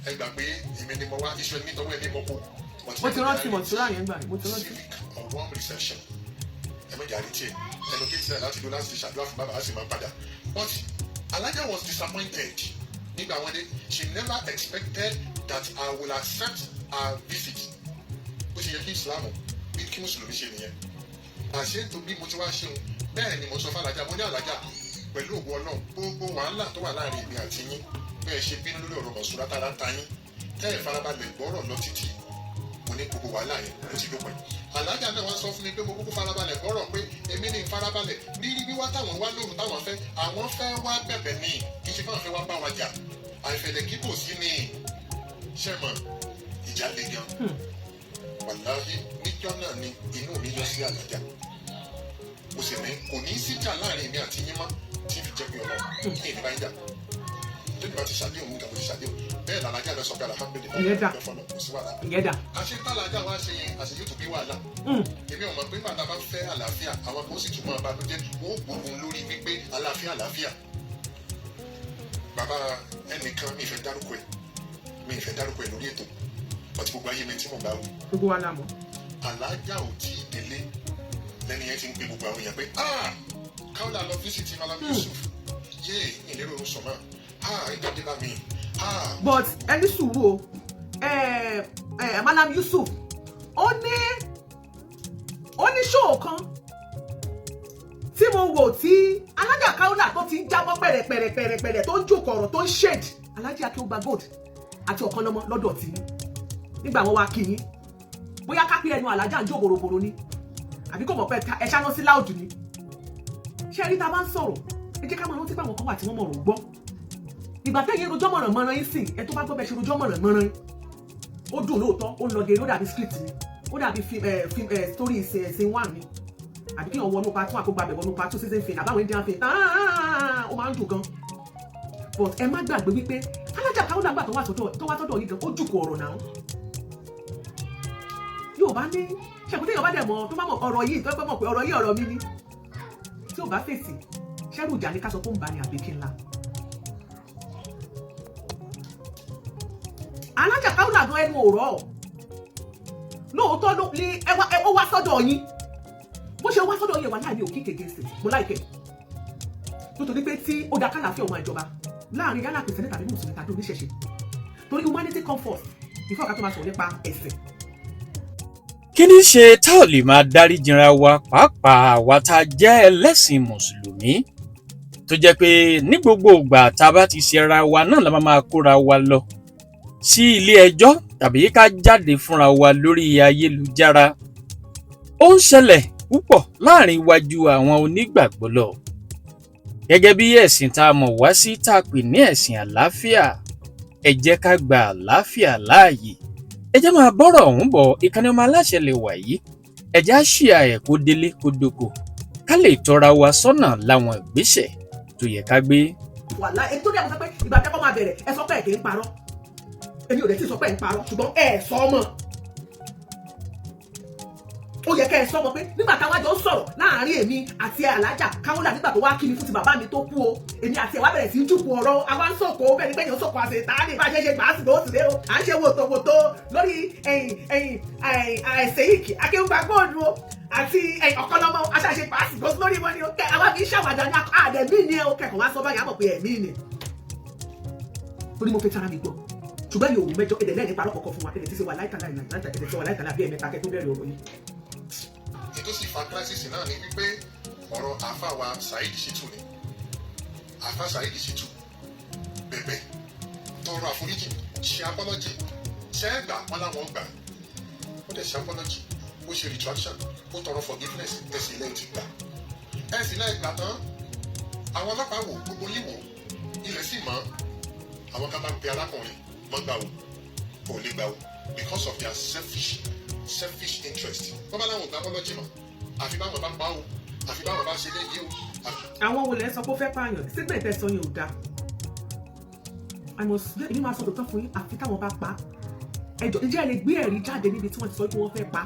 Speaker 2: ẹ gbà pé èmi ni mo wá iṣu ẹni tọ́wọ́ ẹni mo kó.
Speaker 1: Mo ti rántí Monsura yẹn gbà. Mo ti rántí.
Speaker 2: Civic or warm reception. Ẹ méjì àrètí ẹ̀. Ẹnu kí n láti do láti ṣàdúrà fún bàbá á sì máa padà. But Alájà was disappointed nígbà wọn dé. She never expected that I will accept her visit. Bó ṣe yẹ kí Ìsìlámù bí kí Mùsùlùmí ṣe nìyẹn. Àṣé tó bí mo ti wá ṣeun bẹ́ẹ̀ ni mo sọ fún Alájà mo ní Alájà pẹ̀lú òwò Ọlọ́run gbogbo wàhálà tó wà láàrin èmi àti yín bẹ́ẹ̀ ṣe bínú lórí ọ̀rọ̀ Monsura tára ń ta yín tẹ́ ẹ̀ farabalẹ̀ gbọ́rọ̀ lọ títí mo ní gbogbo wàhálà yẹn ló ti dópin. Alájà náà wá sọ fún mi pé mo kúkú farabalẹ̀ gbọ́rọ̀ pé èmi ní farabalẹ̀ rírí wíwá táwọn wá lóru táwọn fẹ́ àwọn fẹ́ wá bẹ̀bẹ̀ ní kí ṣe fáwọn fẹ́ wá bá wa jà àìfẹ̀lẹ̀ kí kò sí ní ṣẹ́mọ̀ ìjà lè gan. Wàláhì níjọ́ náà ni inú mi yọ sí Alájà mo sì ní kò ní í síjà láàrin mi àti yín mọ́ tí fi jẹ́ pé Ọlọ́run ní ìnira ìjà tó ní bá ti ṣàdéhùn nígbà mo ti ṣàdéhùn bẹ́ẹ̀ l'Alájà lọ sọ pé alhamdulilayi kò sí wàhálà. àṣetá Alájà wá ṣe yẹn àṣeyí tó bí wàhálà èmi ò mọ̀ pé bàtà bá fẹ́ àlàáfíà àwọn kan ó sì túmọ̀ àbálòjẹ́ wọ́n ó gbógun lórí wípé àlàáfíà. Bàbá ẹnìkan mi ìfẹ́ dárúkọ ẹ̀ lórí ètò ọtí gbogbo ayé mi tí mo bá wù.
Speaker 1: Gbogbo wa la mọ̀.
Speaker 2: Alájà ò tí ì délé lẹ́ni yẹn ti ń pe gbogbo àwọn èèyàn pé Kàólà lọ fíṣítì Malam Yusuf yéé ìlérò orun sọ̀mọ́ ìdádé bá mi.
Speaker 1: But ẹni sùúrù o Malam Yusuf ó ní ṣóò kan tí mo wò tí Alájà Kàólà tó ti ń jábọ́ pẹ̀rẹ̀pẹ̀rẹ̀ tó ń jòkọ̀rọ̀ tó ń shade Alájà Akéwùgbà Gold àti ọ̀kan lọ́mọ lọ́dọ̀ tí nígbà wọn wá kìíní bóyá kápẹ́ ẹnu Alájà ń jó boroboro ni àbí kò mọ̀ pé ẹ ṣáná sí láòdù ni ṣé rí ta bá ń sọ̀rọ̀ ẹ jẹ́ ká máa rántí pé àwọn kan wà tí wọ́n mọ̀rọ̀ gbọ́ ìgbà tẹ́yìn rojọ́ mọ̀ràn yín sìn ẹ tó bá gbọ́ bẹ́ẹ̀ ṣe rojọ́ mọ̀ràn ó dùn lóòótọ́ ó ń lọ gèrè ó dàbí script ni ó dàbí story ìsìn wà ní àbí kí wọ́n wọnú part 1 àkógbà bẹ̀ wọnú part 2 season fin àbáwọn Indian fin ó máa ń dùn gan but ẹ má gbàgbé wípé Alájà Kàólà gbà tó wá sọ́dọ̀ yìí gan ó jùkọ̀ ọ̀rọ̀ náà yóò bá ní ṣẹ́kùn téèyàn bá dẹ̀ mọ̀ tó bá mọ̀ ọ̀rọ̀ yìí tó bá mọ̀ pé ọ̀rọ̀ yìí ọ̀rọ̀ mi ni tí ò bá fèsì ṣẹ́rù ìjà ni ká sọ pé ó ń bá ní àbíkí ńlá. Alájà Kàólà gan ẹnu òrọ̀ lóòótọ́ ló ní ó wá sọ́dọ̀ yín bó ṣe wá sọ́dọ̀ yín wà láàrin òkè kékeré mo láìpẹ́ nítorí pé tí ó da kálàáfíà ọmọ ìjọba láàrin yálà Kìrìsìtẹ́nì tàbí Mùsùlùmí tàbí oníṣẹ̀ṣe torí humanity comfort ìfọ̀ọ́ká tó máa sọ̀rọ̀ nípa ẹ̀sìn.
Speaker 4: kí ni ṣe tá ò lè máa dárí jinra wa pàápàá àwa tá a jẹ́ ẹlẹ́sìn Mùsùlùmí tó jẹ́ pé ní gbogbo ìgbà tá a bá ti ṣera wa náà la máa kóra wa lọ sí ilé ẹjọ́ tàbí ká jáde fúnra wa lórí ayélujára. Ó ń ṣẹlẹ̀ púpọ̀ láàrin iwájú àwọn onígbàgbọ́ lọ. Gẹ́gẹ́ bí ẹ̀sìn tá a mọ̀ wá sí tá a pè ní ẹ̀sìn àlàáfíà, ẹ jẹ́ ká gba àlàáfíà láàyè. Ẹ jẹ́ máa bọ́rọ̀ ọ̀hún bọ̀ ìkànnì ọmọ aláṣẹ lè wà yìí. Ẹ jẹ́ á ṣíà ẹ̀ kó délé kó dóko. Ká lè tọ́ra wa sọ́nà láwọn ìgbésẹ̀ tó yẹ ká gbé.
Speaker 1: Wàhálà èyí tó dé àwọn sọ pé ìgbà tẹ́kọ̀ máa bẹ̀rẹ̀ ẹ sọ pé ẹ̀ kì í parọ́. Èmi ò lè ti sọ pé ẹ̀ ń parọ́ ṣùgbọ́n ẹ̀ sọ ọmọ. Ó yẹ kẹ́ ẹ sọ ọmọ pé nígbà táwa jọ ń sọ̀rọ̀ láàárín èmi àti Alájà Kàólà nígbà tó wá kí mi fún ti bàbá mi tó kú o. Èmi àti ẹ̀ wá bẹ̀rẹ̀ sí í jùkú ọ̀rọ̀ àwa ń sọ̀kò bẹ́ẹ̀ ni bẹ́ẹ̀ ni ó sọ̀kò àṣetánì bá a ṣe gbà á sì lóòsì lé o. À ń ṣe wòtòwòtò lórí Ṣèyíkì Akéwùgbà Gold o àti ọ̀kọ́lọ́mọ aṣáṣe pàṣẹ lóṣù lórí wọn ni ó kẹ́ àwa fi ń ṣàwàdà ní àdẹ̀mí ni ó kẹ́kọ̀ọ́ wá sọ báyìí àmọ̀ pé ẹ̀mí ni. Torí mo fẹ́ tara mi gbọ́ ṣùgbọ́n yóò wù mẹ́jọ ẹ̀dẹ̀ lẹ́yìn parọ́ kọ̀ọ̀kan fún wa ẹ̀dẹ̀ tí ṣe wà láìtàlá ìlànà ẹ̀dẹ̀ tí wà láìtàlá bí ẹ̀mẹ́ta kẹ́ tó bẹ̀rẹ̀ ọ̀rọ̀ yìí.
Speaker 2: ètò sì fa crisis náà ni wípé ọ̀rọ̀ àáfà wa Saheed Shittu ni àáfà Saheed Shittu bẹ̀bẹ̀ tọrọ àforíjì ṣe apology ṣe é gbà wọn láwọn gbà ó dẹ̀ ṣe apology ó ṣe retraction ó tọrọ forgiveness tẹ̀sí ilẹ̀ ti gbà ẹ̀ sì láì gbà tán àwọn ọlọ́pàá wò gbogbo yìí wò ilẹ̀ sì mọ́ àwọn kan bá pe arákùnrin mọ́ gbà wò kò lè gbà wò because of their selfish interest wọ́n bá láwọn ò gbà apology mọ́ àfi báwọn bá pa o àfi báwọn bá ṣe léyìí o.
Speaker 1: àwọn wo lẹ sọ pé ó fẹ́ pààyàn sígbà ìtẹ́ sọ yẹn ò dáa èmi máa sọ tòótọ́ fún yín àfi táwọn bá pa ẹjọ́ ǹjẹ́ ẹ lè gbé ẹ̀rí jáde níbi tí wọ́n ti sọ pé wọ́n fẹ́ pa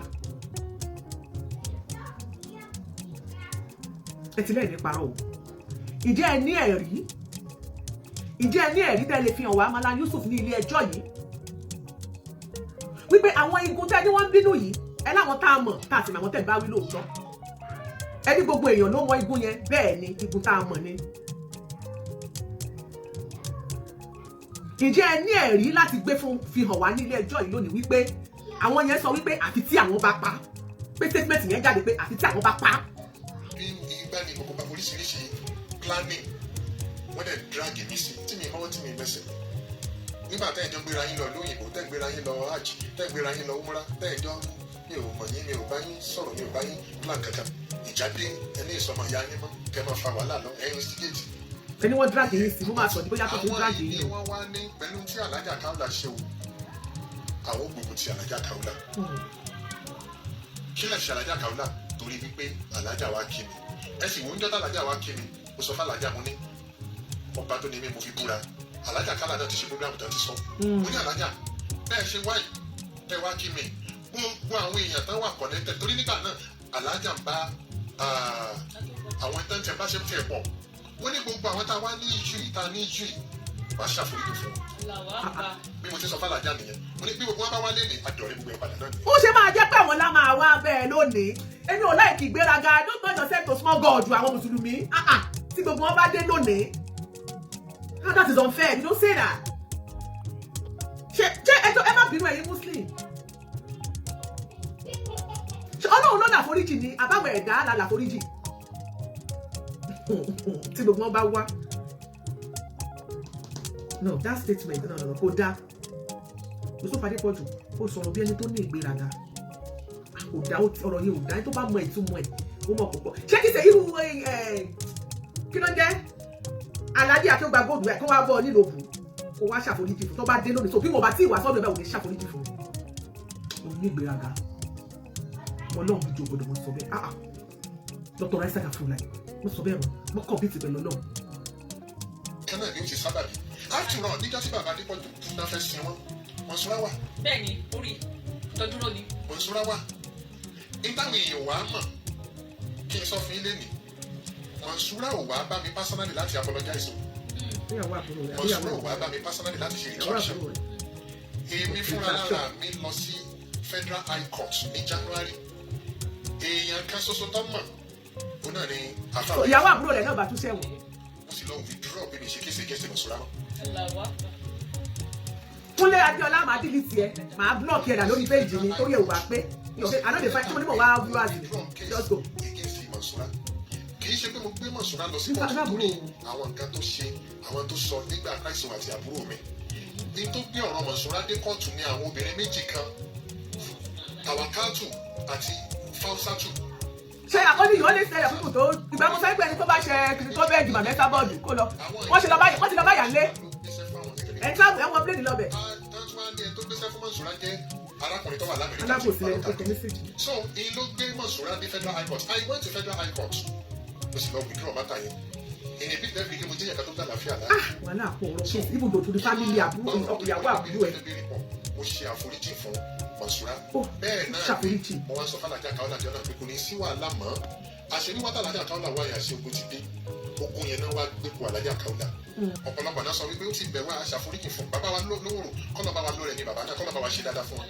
Speaker 1: ẹ ti lẹ́ẹ̀ ní parọ́ o ǹjẹ́ ẹ ní ẹ̀rí tẹ́ lè fi hàn wá Malam Yusuf ní ilé ẹjọ́ yìí wípé àwọn igun tẹ́ ní wọ́n ń bínú yìí ẹ láwọn tá a mọ̀ tá a sì mọ̀ àwọn tẹ́ bá wí lóòótọ́ ẹ ní gbogbo èèyàn ló mọ igun yẹn bẹ́ẹ̀ ni igun tá a mọ̀ ni. ǹjẹ́ ẹ ní ẹ̀rí láti gbé fi hàn wá ní ilé ẹjọ́ yìí lónìí wípé àwọn yẹn sọ wípé àfi tí àwọn bá pa pé statement yẹn jáde pé àfi tí àwọn bá pa.
Speaker 2: bí ìgbà ni gbogbo oríṣiríṣi planning wọ́n dẹ̀ drag mi sí tí mi mọ́wọ́ tí mi mẹ́sẹ̀ nígbà tẹ́ ẹ̀jọ́ gbéra yín lọ lóyìnbó tẹ́ gbéra yín lọ hajj tẹ́ gbéra yín lọ umra tẹ́ ẹ̀jọ́ mi ò mọ̀ yín mi ò bá yín sọ̀rọ̀ mi ò bá yín plan kankan ìjáde ẹni ìsọmọ ìyá yín mọ́ kẹ́ máa fa wàhálà lọ ẹ̀yin instigate.
Speaker 1: ẹni wọ́n drag yín sí mo máa sọ ní bóyá tó fi drag yín o.
Speaker 2: àwọn ìdí wọn wá ní pẹ̀lú tí Alájà Kaola ṣe o àwọn gbogbo ti Alájà Kaola kí lè ṣe Alájà Kaola torí wípé Alájà wa kí mi ẹ sì wò ń jọ́tà Alájà wa kí mi mo sọ fún Alájà mo ní ọba tó ní mi mo fi búra Alájà Kaola náà ti ṣe program tó ti sọ mo ní Alájà bẹ́ẹ̀ ṣe wáyé ẹ wá kí mi gbogbo àwọn èèyàn tán wà connected torí nígbà náà Alájà ń bá àwọn ìtàn tí ẹ bá ṣe tiẹ̀ pọ̀ wọ́n ní gbogbo àwọn tá a wá ní ìjù ìta ní ìjù wá ṣàforíjì fún wọn bí mo ti sọ fún Alájà nìyẹn mo ní bí gbogbo wọn bá wá léde àdọ̀rẹ́ gbogbo ẹ̀ padà náà nìyẹn.
Speaker 1: ó ṣe máa jẹ́ pé àwọn lá máa wá bẹ́ẹ̀ lónìí èmi ò láì kí ìgbéraga don't turn yourself to small god àwọn mùsùlùmí tí gbogbo wọn bá dé lónìí that is unfair you don't say that ṣe ẹjọ́ ẹ má bínú ẹ̀yin muslim Ọlọ́run ló làforíjì ni àbáwọ̀ ẹ̀dá la làforíjì tí gbogbo wọn bá wá no that statement no kò dáa Yusuf Adépọ̀jù ó sọ̀rọ̀ bí ẹni tó ní ìgbéraga kò dáa ọ̀rọ̀ yìí ò dáa tó bá mọ ìtumọ̀ ẹ̀ ó mọ̀ púpọ̀ ṣé kìí ṣe irú kí ló jẹ́ Alhaji Akeugba Gold ẹ̀ kó wá bọ̀ nílò òbú kó wá ṣàforíjì fún tó bá dé lónìí so bí mo bá tí ìwà sọ́dọ̀ ẹ̀ bá wò ní ṣàforíjì fún òun ní ìgbéraga Ọlọ́run bí jòkó mo sọ bẹ́ẹ̀ Dr. Isaac Afúnláì mo sọ bẹ́ẹ̀ mo kọ̀ bí ti bẹ̀ lọ́lọ́run.
Speaker 2: kánà ni ó ti sábàbí àtúrọ̀ níjọ́ tí bàbá Adépọ̀jù náà fẹ́ sin wọn sọ́ra wà.
Speaker 5: bẹ́ẹ̀ni orí tọdúró ni.
Speaker 2: wọn sọ́ra wà nígbàwọn èèyàn wà á mọ̀ kí n sọ fún ilé nì Mọ̀nsúrà ò wá bá mi personally láti apologize o. Mọ̀nsúrà ò wá bá mi personally láti ṣe retraction. Èmi fúnra lára mi lọ sí Federal High Court ní January. Èèyàn kan ṣoṣo tó mọ̀ ó náà ni àfàwọn.
Speaker 1: ìyàwó àbúrò rẹ̀ náà bá tún sẹ́wọ̀n.
Speaker 2: mo sì lọ withdraw bí mi ṣe kése kése Mọ̀nsúrà náà.
Speaker 1: Kúnlé Adéọlá máa dìlì tiẹ̀ máa blọọkì ẹ̀dà lórí péjì mi torí ẹ̀ ò wá pé ànáde fáìtì mo ní mọ̀ wá wúlò àdìrí just go.
Speaker 2: kì í ṣe pé mo gbé Mọ̀nsúrà lọ sí kóòtù lórí àwọn nǹkan tó ṣe àwọn tó sọ nígbà káìsàn àti àbúrò mi ní tó gbé ọ̀rọ̀ Mọ̀nsúrà dé kóòtù ní àwọn obìnrin méjì kan Tawakatu àti Fausatu.
Speaker 1: ṣe àkọ́ni yìí ó lè ṣẹlẹ̀ fún tó ìgbà mo fẹ́ pé ẹni tó bá ṣe tó bẹ́ẹ̀ jùmọ̀ mẹ́ta bọ́ọ̀lù kó lọ wọ́n ti lọ bá yà lé ẹ̀ tí wọ́n pléènì lọ́bẹ̀.
Speaker 2: tó gbéṣẹ́ fún Mọ̀nsúrà jẹ́ arákùnrin tó wà lámẹ́ríkà.
Speaker 1: alákòsílẹ̀ tó tẹ̀ mẹ́sẹ̀jì.
Speaker 2: so èyí ló gbé Mọ̀nsúrà ní Federal High Court. I went to Federal High Court. mo sì lọ withdraw bàtà yẹn èyí bí dẹ́bi ni mo jẹ́ yàtọ̀ tó gbà láfíà lára.
Speaker 1: wàhálà àpò ọ̀rọ̀ kí ibùdó tó di fámìlì àbúrò ìyàwó àbúrò ẹ̀.
Speaker 2: mo ṣe àforíjì fún Mọ̀nsúrà. bẹ́ẹ̀ náà
Speaker 1: ṣàforíjì.
Speaker 2: mo wá sọ fún Alájà Kaola jọ náà pé kò ní sí wàhálà mọ́ àṣírí wátà Alájà Kaola wáyà àṣẹ ogun ti dé ogun yẹn náà wá gbépo Alájà Kaola. ọ̀pọ̀lọpọ̀ náà sọ wípé ó ti bẹ̀wá aṣàforíjì fún bàbá wa lówóró kọ́nà bá wa lóore ni bàbá náà kọ́nà bá wa ṣe dáadáa fún wọn.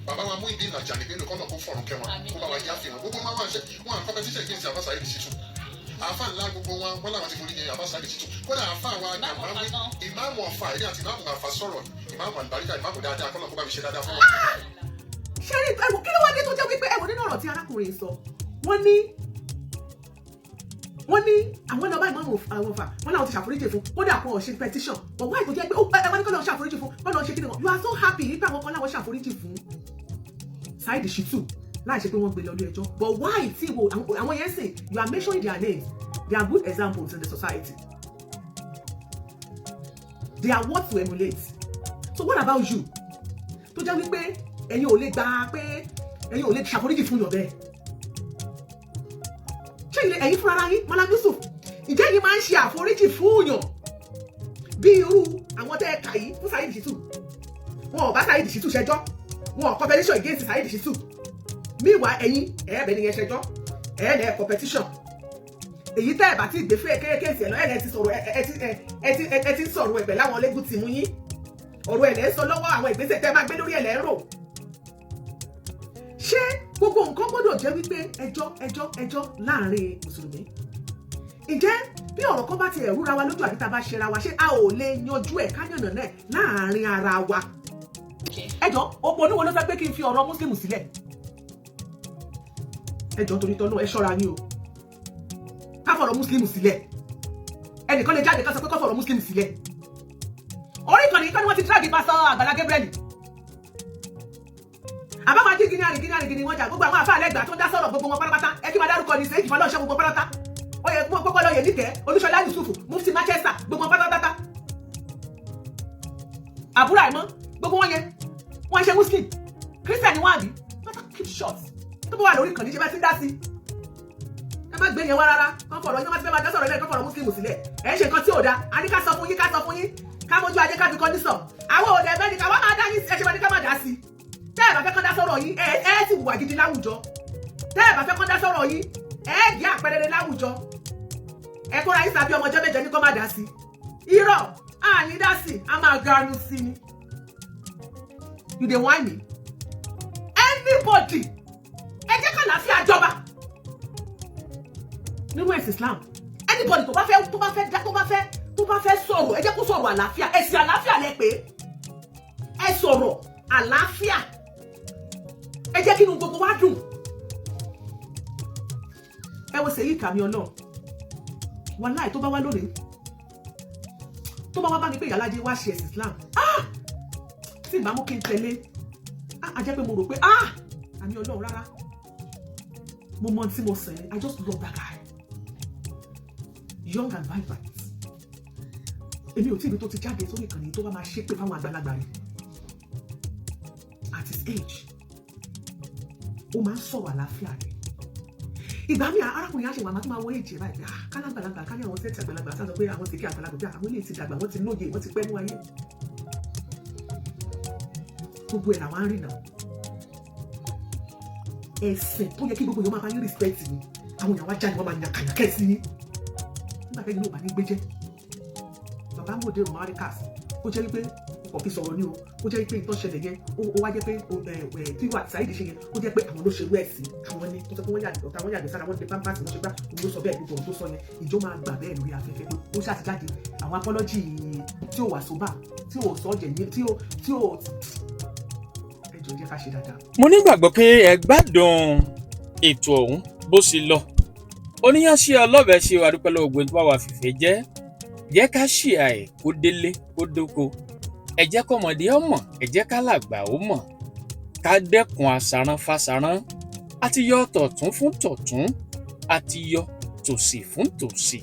Speaker 2: bàbá wa mú ìdí ìlàjà nígbèlú kọ́nà kó fọ̀rùn kẹwọn kó bá wa yá fi wọn gbogbo máa wá ṣe wọn àkọ́kọ́ tíṣẹ̀ kí n ṣe àbáṣà yìí ṣíṣú àáfà ńlá gbogbo wọn làwọn ti forí ní àbáṣà yìí ṣíṣú kódà àáfà wa ìmáàmù ọ̀fà èmi àti ìmáàmù àfà sọ̀rọ̀ ìmáàmù àlùbáríkà ìmáàmù dáadáa kọ́nà kó bá mi ṣe dáadáa fún wọn.
Speaker 1: ṣé ẹwọ kí ló wá dé tó jẹ́ wípé ẹwọ nínú ọ̀rọ̀ tí arákùnrin sọ wọ́n ní àwọn ọba ìmọ̀ àwọn ọ̀fà wọ́n láwọn ti ṣàforíjì fún kódà kan ọ̀ṣẹ́ petition but why tó jẹ́ pé ẹwọ́n ní kọ́ lọ́ọ́ ṣàforíjì fún kọ́ lọ́ọ́ ṣe kí ni you are so happy nípa àwọn kan láwọn ṣàforíjì fún Saheed Shittu láì ṣe pé wọ́n gbé lọ ilé ẹjọ́ but why tí wo àwọn yẹn sìn you are mentioning their names they are good examples in the society they are what to emulate so what about you tó jẹ́ wípé ẹ̀yin ò lè gbà pé ẹ̀yin ò lè ṣàforíjì fún yàn bẹ́ẹ̀ ilé ẹ̀yin fúnra ara yín Malam Yusuf ǹjẹ́ yín máa ń ṣe àforíjì fún yàn bí irú àwọn tẹ́ ẹ kà yìí fún Saheed Shittu wọn ò bá Saheed Shittu ṣẹjọ́ wọn ò competition against Saheed Shittu meanwhile ẹ̀yin ẹ̀ẹ́bẹ̀ nìyẹn ṣẹjọ́ ẹ̀ẹ́lẹ̀ competition èyí tẹ́ ẹ̀ bá ti gbé fún kéèkéèsì ẹ̀ lọ ẹ̀ ti sọ̀rọ̀ ẹ̀ ti sọ̀rọ̀ ẹ̀bẹ̀ láwọn lẹ́gùn tì mú yín ọ̀rọ̀ ẹ̀ lẹ́ sọ lọ́wọ́ àwọn ìgbésẹ̀ tẹ́ máa gbé lórí ẹ̀ lẹ́ rò ṣé gbogbo nǹkan gbọ́dọ̀ jẹ́ wípé ẹjọ́ láàrin mùsùlùmí ǹjẹ́ bí ọ̀rọ̀ kan bá ti ẹ̀rúra wa lójú àbí tá a bá ṣera wa ṣé a ò lè yanjú ẹ̀ káyànnà náà láàrin ara wa ẹjọ́ òpó oníwo ló fẹ́ pé kí n fi ọ̀rọ̀ mùsùlùmí sílẹ̀ ẹjọ́ torí tọ́lọ́ ẹ ṣọ́ra yín o ká fọ̀rọ̀ mùsùlùmí sílẹ̀ ẹnìkan lè jáde ká sọ pé ká fọ̀rọ̀ mùsùlùmí sílẹ̀ orí ìkànnì yìí kan ni wọ́n ti tíráàgì pásọ Àgbàlá Gabriel àbámá jí gíní wọn jà gbogbo àwọn àfáà lẹ́gbàá tó ń dá sọ̀rọ̀ gbogbo wọn pátápátá ẹ kí máa dárúkọ ní sèéjì fọlọ́ọ̀ṣẹ́ gbogbo pátápátá ó yẹ kó gbogbo lọ́yẹ̀ níkẹ́ Olúṣọlá Yusuf Mufti Manchester gbogbo pátápátá àbúrò àìmọ́ gbogbo wọn yẹn wọ́n ṣe Muslim Christian ni wọ́n àbí keep short tó bá wà lórí ìkànnì ṣe bá ti ń dá sí ẹ má gbé yẹn wá rárá kán fọ̀rọ̀ yín má ti fẹ́ máa dá sọ̀rọ̀ lẹ́yìn kán fọ̀rọ̀ Muslim sílẹ̀ ẹ̀ ń ṣe nǹkan tí ò dáa a ní ká sọ fún yín ká mójú ajé ká fi kọ́ ní sọ àwọn òde ẹ̀fẹ́ ni ká wá máa dá yín ẹ ṣe máa ní ká má dá sí tẹ́ ẹ̀ bá fẹ́ kán dá sọ̀rọ̀ yín ẹ ti wùwà gidi láwùjọ tẹ́ ẹ̀ bá fẹ́ kán dá sọ̀rọ̀ yín ẹ jẹ́ àpẹẹrẹ láwùjọ ẹ kóra yín sàbí ọmọ ọjọ́ mẹ́jọ ní kó má dá sí irọ́ àní dá sí a máa ganu sí ni you dey whine me anybody ẹ jẹ́ ká láfíà jọba nínú ẹ̀sìn Islam anybody tó bá fẹ́ sọ̀rọ̀ ẹ jẹ́ kó sọ̀rọ̀ àlàáfíà ẹ̀sìn àlàáfíà lẹ pé ẹ sọ̀rọ̀ àlàáfíà ẹ jẹ́ kí inú gbogbo wa dùn ẹ wo ṣèyí kàmí Ọlọ́run wàláì tó bá wá lónìí tó bá wá bá mi pé Iyalaje wá ṣe ẹ̀sìn Islam tí ìbá mú kí n tẹ̀lé a jẹ́ pé mo rò pé àmì Ọlọ́run rárá mo mọ tí mo sẹ̀ I just love that guy young and vibrant èmi ò tí ibi tó ti jáde sórí ìkànnì tó bá máa ṣépè fáwọn àgbàlagbà rẹ̀ at his age ó máa ń sọ̀rọ̀ àlàáfíà rẹ̀ ìgbà mi arákùnrin á ṣe wà máa tó máa wọ èjì báyìí kálágbàlagbà ká ní àwọn sẹ́ẹ̀tì àgbàlagbà sá sọ pé àwọn tèké àgbàlagbà bí àwọn eléyìí ti dàgbà wọ́n ti lóye wọ́n ti pẹ́ ní ayé gbogbo ẹ̀ làwọn á rìn náà ẹ̀sìn tó yẹ kí gbogbo èèyàn máa bá yín respect ni àwọn èèyàn wá jáde wọ́n máa yàn kàyàkẹ́ sí ní nígbà tẹ́yìn náà ò bá ní gbé jẹ́ bàbá mòde Marcus ó jẹ́ wípé ọkọ̀ fi sọ̀rọ̀ ní o ó jẹ́ wípé ìtọ́ ṣẹlẹ̀ yẹn ó wá jẹ́ pé tí wà Saheed ṣe yẹn ó jẹ́ pé àwọn ló ṣe wú ẹ̀sìn àwọn ni tó sọ pé wọ́n yàgbẹ́ ọ̀tá wọ́n yàgbẹ́ sára wọ́n dé pampers wọ́n ṣe gbá òun ló sọ bẹ́ẹ̀ gbogbo òun tó sọ yẹn ìjọ máa gbà bẹ́ẹ̀ lórí afẹ́fẹ́ pé ó ṣàtijáde àwọn apology tí ò wà sóbà tí ò sọ jẹ̀ ní tí ò ẹjọ́ jẹ́ ká ṣe dáadáa.
Speaker 4: mo nígbàgbọ́ pé ẹ gbádùn ètò ọ̀hún bó ṣe lọ oníyanṣẹ́ ọlọ́bẹ̀ ṣe wà dúpẹ́ lọ́wọ́ gbogbo tó bá wà fìfẹ́ jẹ́ ká ṣìyà ẹ̀ kó délé kó dóko ẹ jẹ́ kọ́mọdé ọmọ ẹ jẹ́ ká làgbà ó mọ̀ ká dẹ́kun àṣàrán fàṣàrán àti yọ tọ̀tún fún tọ̀tún àti yọ tòsì fún tòsì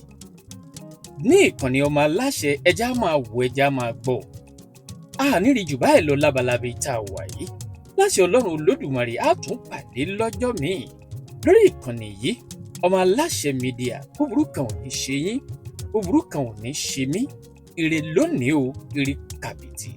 Speaker 4: ní ìkànnì Ọmọ Aláṣẹ ẹjá máa wò ẹjá máa gbọ́ àníri jù báyìí lọ lábalábẹ́ tá a wà yìí láṣẹ Ọlọ́run Olódùmarè á tún pàdé lọ́jọ́ míì lórí ìkànnì yìí Ọmọ Aláṣẹ mídíà búburú kan ò ní ṣe yín búburú kan ò ní ṣe mí ire lónìí o ire kàbìtì.